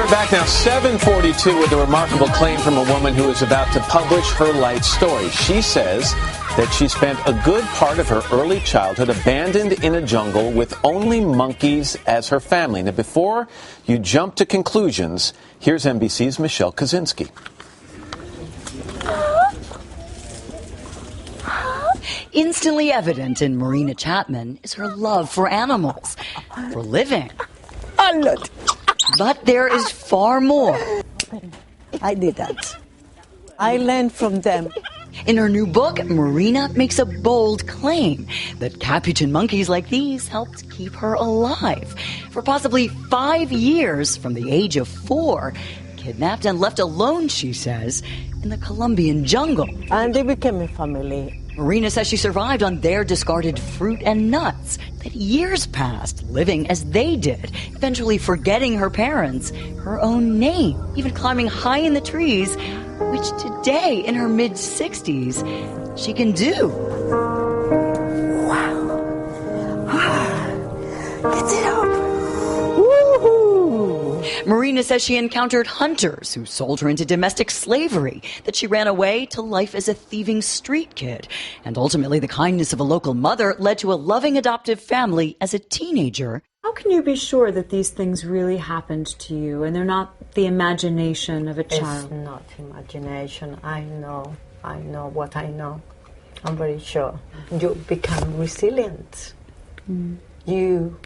We're back now, 7:42, with a remarkable claim from a woman who is about to publish her life story. She says that she spent a good part of her early childhood abandoned in a jungle with only monkeys as her family. Now, before you jump to conclusions, here's NBC's Michelle Kaczynski. Instantly evident in Marina Chapman is her love for animals, for living. But there is far more. I did that. I learned from them. In her new book, Marina makes a bold claim that Capuchin monkeys like these helped keep her alive for possibly 5 years from the age of 4, kidnapped and left alone, she says, in the Colombian jungle. And they became a family. Marina says she survived on their discarded fruit and nuts, that years passed living as they did, eventually forgetting her parents, her own name, even climbing high in the trees, which today, in her mid-60s, she can do. Wow. Get it up. Woohoo! Marina says she encountered hunters who sold her into domestic slavery, that she ran away to life as a thieving street kid. And ultimately, the kindness of a local mother led to a loving adoptive family as a teenager. How can you be sure that these things really happened to you and they're not the imagination of a child? It's not imagination. I know what I know. I'm very sure. You become resilient. You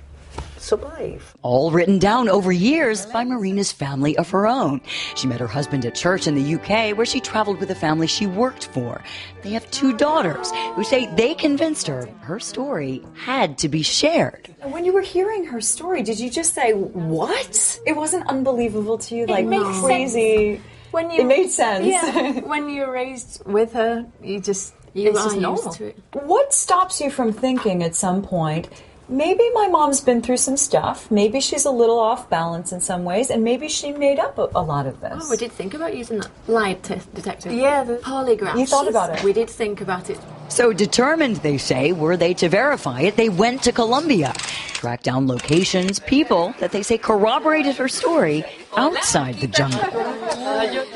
survive. All written down over years by Marina's family of her own. She met her husband at church in the UK, where she traveled with a family she worked for. They have 2 daughters who say they convinced her story had to be shared. And when you were hearing her story, did you just say, what? It wasn't unbelievable to you, like crazy? It made sense. Yeah. When you're raised with her, it's just normal. To it. What stops you from thinking at some point, maybe my mom's been through some stuff, maybe she's a little off balance in some ways, and maybe she made up a lot of this? Oh, we did think about using that lie detector. Yeah, the polygraph. You thought about it? We did think about it. So determined, they say, were they to verify it, they went to Colombia, tracked down locations, people that they say corroborated her story outside the jungle.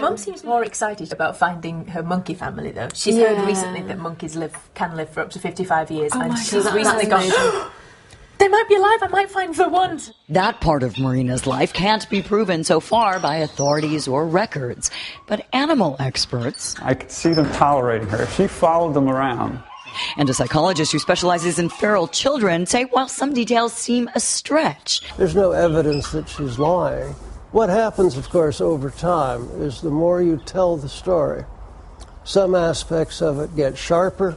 Mum seems more excited about finding her monkey family, though. She's heard recently that monkeys can live for up to 55 years, and she's recently gone, they might be alive, I might find the ones. That part of Marina's life can't be proven so far by authorities or records. But animal experts... I could see them tolerating her. She followed them around. And a psychologist who specializes in feral children say while some details seem a stretch... There's no evidence that she's lying. What happens, of course, over time is the more you tell the story, some aspects of it get sharper,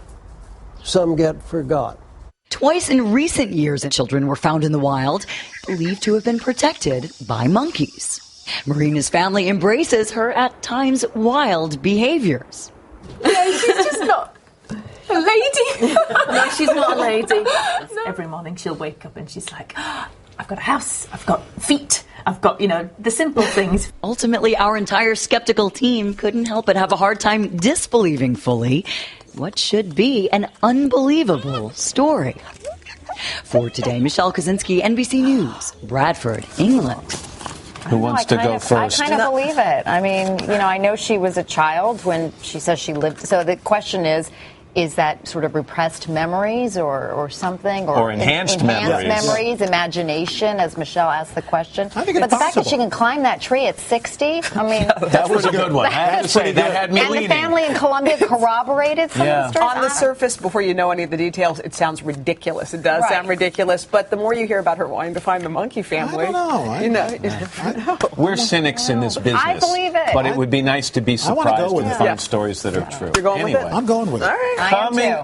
some get forgotten. Twice in recent years, children were found in the wild, believed to have been protected by monkeys. Marina's family embraces her at times wild behaviors. Yeah, she's just not a lady. No, she's not a lady. Every morning she'll wake up and she's like, I've got a house, I've got feet, I've got, the simple things. Ultimately, our entire skeptical team couldn't help but have a hard time disbelieving fully what should be an unbelievable story. For today, Michelle Kaczynski, NBC News, Bradford, England. Who wants to go first? I kind of believe it. I mean, I know she was a child when she says she lived. So the question is that sort of repressed memories or something? Or enhanced memories. Imagination, as Michelle asked the question. I think it's but the possible. fact that she can climb that tree at 60, I mean... that was a good one. I have to say, that had me and leaning. the family in Colombia corroborated some of the stories. On the surface, before you know any of the details, it sounds ridiculous. It does sound ridiculous. But the more you hear about her wanting to find the monkey family... I don't know. We're cynics in this business. I believe it. But it would be nice to be surprised and find it. stories that are true. You're going with it? I'm going with it. All right. I am too.